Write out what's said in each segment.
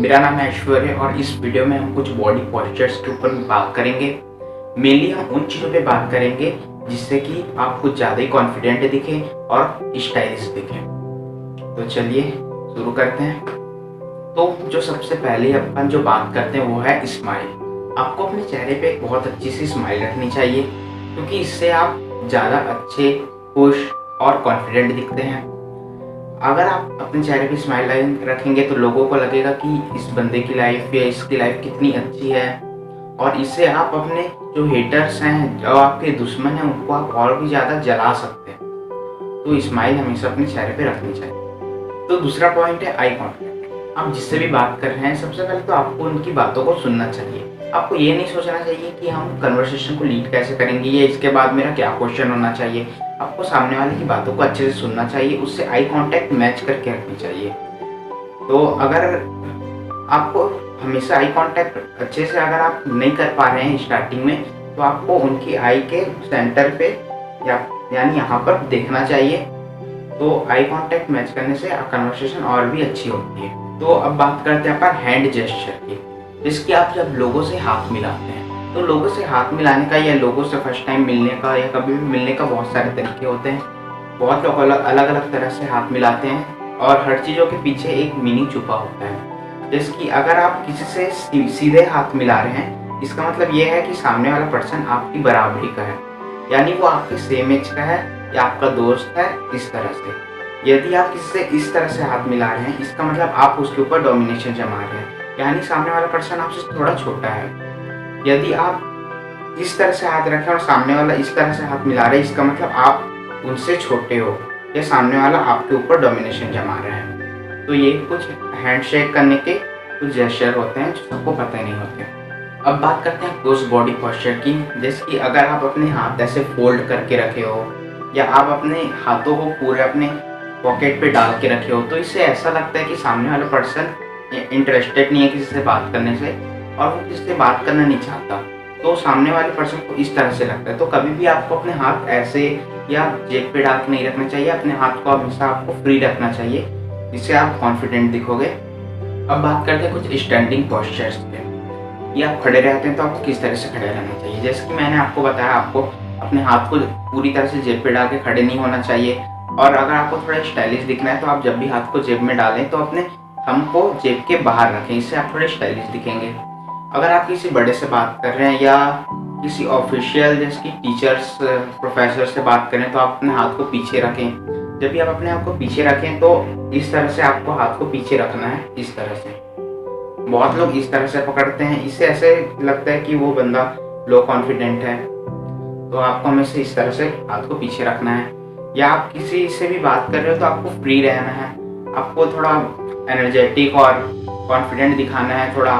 मेरा नाम है ऐश्वर्य और इस वीडियो में हम कुछ बॉडी पोस्चर्स के ऊपर बात करेंगे। मेनली हम उन चीज़ों पे बात करेंगे जिससे कि आप कुछ ज़्यादा ही कॉन्फिडेंट दिखें और स्टाइलिश दिखें। तो चलिए शुरू करते हैं। तो जो सबसे पहले अपन जो बात करते हैं वो है स्माइल। आपको अपने चेहरे पे एक बहुत अच्छी सी स्माइल रखनी चाहिए क्योंकि इससे आप ज़्यादा अच्छे, खुश और कॉन्फिडेंट दिखते हैं। अगर आप अपने चेहरे पे स्माइल रखेंगे तो लोगों को लगेगा कि इस बंदे की लाइफ या इसकी लाइफ कितनी अच्छी है, और इससे आप अपने जो हेटर्स हैं, जो आपके दुश्मन हैं, उनको आप और भी ज़्यादा जला सकते हैं। तो स्माइल हमेशा अपने चेहरे पे रखनी चाहिए। तो दूसरा पॉइंट है आई कॉन्टैक्ट। आप जिससे भी बात कर रहे हैं सबसे पहले तो आपको उनकी बातों को सुनना चाहिए। आपको ये नहीं सोचना चाहिए कि हम कन्वर्सेशन को लीड कैसे करेंगे या इसके बाद मेरा क्या क्वेश्चन होना चाहिए। आपको सामने वाले की बातों को अच्छे से सुनना चाहिए, उससे आई कांटेक्ट मैच करके रखनी चाहिए। तो अगर आपको हमेशा आई कांटेक्ट अच्छे से अगर आप नहीं कर पा रहे हैं स्टार्टिंग में, तो आपको उनकी आई के सेंटर पे यानी यहाँ पर देखना चाहिए। तो आई कांटेक्ट मैच करने से कन्वर्सेशन और भी अच्छी होती है। तो अब बात करते हैं अपन हैंड जेस्चर की, जिसकी आप जब लोगों से हाथ मिलाते हैं तो लोगों से हाथ मिलाने का या लोगों से फर्स्ट टाइम मिलने का या कभी भी मिलने का बहुत सारे तरीके होते हैं। बहुत लोग अलग अलग तरह से हाथ मिलाते हैं और हर चीज़ों के पीछे एक मीनिंग छुपा होता है। जैसे कि अगर आप किसी से सीधे हाथ मिला रहे हैं, इसका मतलब ये है कि सामने वाला पर्सन आपकी बराबरी का है, यानी वो आपके सेम एज का है या आपका दोस्त है, इस तरह से। यदि आप किसी से इस तरह से हाथ मिला रहे हैं, इसका मतलब आप उसके ऊपर डोमिनेशन जमा रहे हैं, यानी सामने वाला पर्सन आपसे थोड़ा छोटा है। यदि आप इस तरह से हाथ रखें और सामने वाला इस तरह से हाथ मिला रहे हैं, इसका मतलब आप उनसे छोटे हो या सामने वाला आपके ऊपर डोमिनेशन जमा रहा है। तो ये कुछ हैंडशेक करने के कुछ जेस्चर होते हैं जो सबको पता नहीं होते। अब बात करते हैं क्लोज बॉडी पोस्चर की। जैसे कि अगर आप अपने हाथ ऐसे फोल्ड करके रखे हो या आप अपने हाथों को पूरे अपने पॉकेट पे डाल के रखे हो, तो इससे ऐसा लगता है कि सामने वाला पर्सन इंटरेस्टेड नहीं है किसी से बात करने से और वो किसी से बात करना नहीं चाहता। तो सामने वाले पर्सन को इस तरह से लगता है। तो कभी भी आपको अपने हाथ ऐसे या जेब पे डाल के नहीं रखना चाहिए। अपने हाथ को हमेशा आपको फ्री रखना चाहिए, इससे आप कॉन्फिडेंट दिखोगे। अब बात करते हैं कुछ स्टैंडिंग पोस्चर्स पे। ये आप खड़े रहते हैं तो आपको किस तरह से खड़े रहना चाहिए। जैसे कि मैंने आपको बताया, आपको अपने हाथ को पूरी तरह से जेब पे डाल के खड़े नहीं होना चाहिए। और अगर आपको थोड़ा स्टाइलिश दिखना है तो आप जब भी हाथ को जेब में डालें तो अपने थंब को जेब के बाहर रखें, इससे आप थोड़े स्टाइलिश दिखेंगे। अगर आप किसी बड़े से बात कर रहे हैं या किसी ऑफिशियल जैसे कि टीचर्स, प्रोफेसर से बात करें, तो आप अपने हाथ को पीछे रखें। जब भी आप अपने आप को पीछे रखें तो इस तरह से आपको हाथ को पीछे रखना है, इस तरह से। बहुत लोग इस तरह से पकड़ते हैं, इससे ऐसे लगता है कि वो बंदा लो कॉन्फिडेंट है। तो आपको हमेशा इस तरह से हाथ को पीछे रखना है। या आप किसी से भी बात कर रहे हो तो आपको फ्री रहना है, आपको थोड़ा एनर्जेटिक और कॉन्फिडेंट दिखाना है। थोड़ा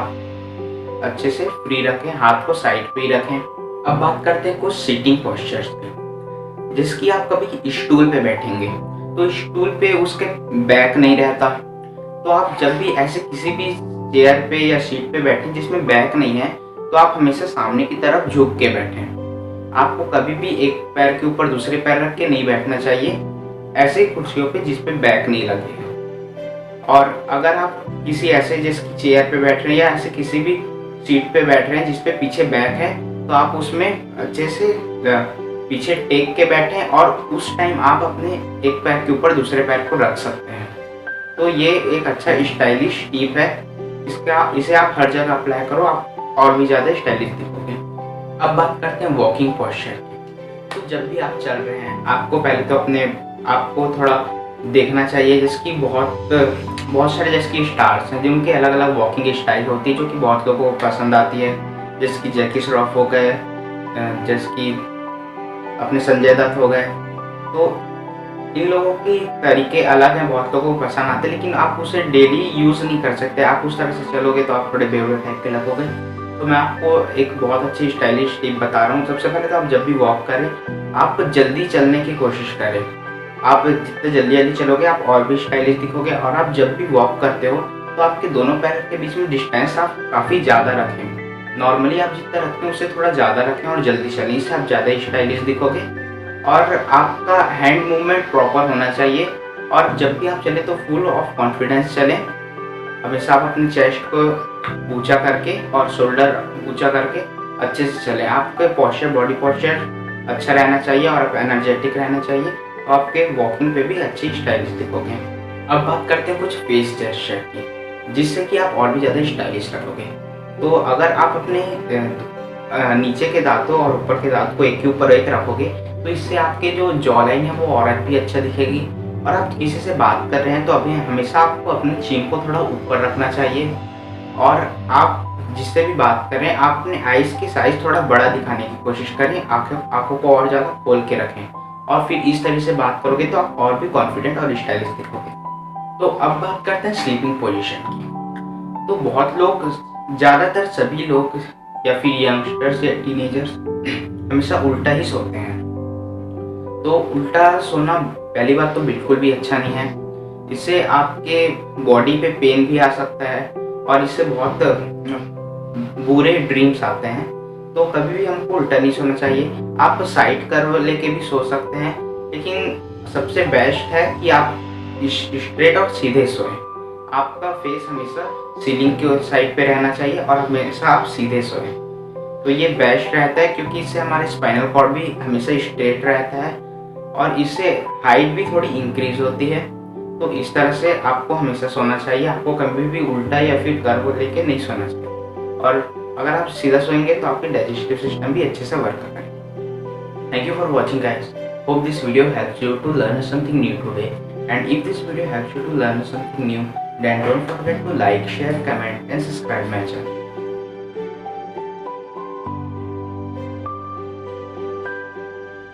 अच्छे से फ्री रखें, हाथ को साइड पे ही रखें। अब बात करते हैं कुछ सीटिंग पोस्चर्स पे। जिसकी आप कभी स्टूल पे बैठेंगे तो स्टूल पे उसके बैक नहीं रहता, तो आप जब भी ऐसे किसी भी चेयर पे या सीट पे बैठें जिसमें बैक नहीं है, तो आप हमेशा सामने की तरफ झुक के बैठें। आपको कभी भी एक पैर के ऊपर दूसरे पैर रख के नहीं बैठना चाहिए, ऐसे कुर्सियों पे जिस पे बैक नहीं लगेगा। और अगर आप किसी ऐसे जिसकी चेयर पे बैठ रहे हैं या ऐसे किसी भी सीट पे बैठ रहे हैं जिस पे पीछे बैक है, तो आप उसमें अच्छे से पीछे टेक के बैठें और उस टाइम आप अपने एक पैर के ऊपर दूसरे पैर को रख सकते हैं। तो ये एक अच्छा स्टाइलिश टिप है, इसे आप हर जगह अप्लाई करो, आप और भी ज़्यादा स्टाइलिश दिखोगे। अब बात करते हैं वॉकिंग पोस्चर की। तो जब भी आप चल रहे हैं, आपको पहले तो अपने आपको थोड़ा देखना चाहिए। जैसे कि बहुत सारे जैसे कि स्टार्स हैं जिनके अलग अलग वॉकिंग स्टाइल होती है जो कि बहुत लोगों को पसंद आती है। जैसे कि जैकी श्रॉफ हो गए, जैसे कि अपने संजय दत्त हो गए। तो इन लोगों की तरीके अलग हैं, बहुत लोगों को पसंद आते हैं, लेकिन आप उसे डेली यूज़ नहीं कर सकते। आप उस तरह से चलोगे तो आप थोड़े बेवड़े टाइप के लगोगे। तो मैं आपको एक बहुत अच्छी स्टाइलिश टिप बता रहा हूँ। सबसे पहले तो आप जब भी वॉक करें, आप जल्दी चलने की कोशिश करें। आप जितने जल्दी चलोगे आप और भी स्टाइलिश दिखोगे। और आप जब भी वॉक करते हो तो आपके दोनों पैर के बीच में डिस्टेंस आप काफ़ी ज़्यादा रखें। नॉर्मली आप जितना रखते हैं उससे थोड़ा ज़्यादा रखें और जल्दी चलें, इससे आप ज़्यादा स्टाइलिश दिखोगे। और आपका हैंड मूवमेंट प्रॉपर होना चाहिए। और जब भी आप चलें तो फुल ऑफ कॉन्फिडेंस चलें। हमेशा आप अपने चेस्ट को ऊंचा करके और शोल्डर ऊंचा करके अच्छे से चलें। आपके पोस्चर, बॉडी पोस्चर अच्छा रहना चाहिए और आप एनर्जेटिक रहना चाहिए, तो आपके वॉकिंग पे भी अच्छी स्टाइलिश दिखोगे। अब बात करते हैं कुछ फेस जेस्चर की, जिससे कि आप और भी ज़्यादा स्टाइलिश लगोगे। तो अगर आप अपने नीचे के दांतों और ऊपर के दांत को एक के ऊपर एक रखोगे, तो इससे आपके जो जॉ लाइन है वो और भी अच्छा दिखेगी। और आप किसी से बात कर रहे हैं तो अभी हमेशा आपको अपनी चीन को थोड़ा ऊपर रखना चाहिए, और आप जिससे भी बात कर रहे हैं आप अपने आइज़ की साइज़ थोड़ा बड़ा दिखाने की कोशिश करें, आँखों को और ज़्यादा खोल के रखें, और फिर इस तरह से बात करोगे तो आप और भी कॉन्फिडेंट और स्टाइलिश दिखोगे। तो अब बात करते हैं स्लीपिंग पोजीशन की। तो बहुत लोग, ज़्यादातर सभी लोग या फिर यंगस्टर्स या टीनेजर्स हमेशा उल्टा ही सोते हैं। तो उल्टा सोना पहली बात तो बिल्कुल भी अच्छा नहीं है। इससे आपके बॉडी पे पेन भी आ सकता है और इससे बहुत बुरे ड्रीम्स आते हैं। तो कभी भी हमको उल्टा नहीं सोना चाहिए। आप साइड कर्व लेके भी सो सकते हैं, लेकिन सबसे बेस्ट है कि आप स्ट्रेट और सीधे सोएं। आपका फेस हमेशा सीलिंग के साइड पे रहना चाहिए और हमेशा आप सीधे सोएं। तो ये बेस्ट रहता है, क्योंकि इससे हमारे स्पाइनल कॉर्ड भी हमेशा स्ट्रेट रहता है और इससे हाइट भी थोड़ी इंक्रीज होती है। तो इस तरह से आपको हमेशा सोना चाहिए। आपको कभी भी उल्टा या फिर कर्व लेके नहीं सोना चाहिए। और अगर आप सीधा सोएंगे तो आपके डाइजेस्टिव सिस्टम भी अच्छे से वर्क करेगा। Thank you for watching, guys. Hope this video helps you to learn something new today. And if this video helps you to learn something new, then don't forget to like, share, comment and subscribe my channel.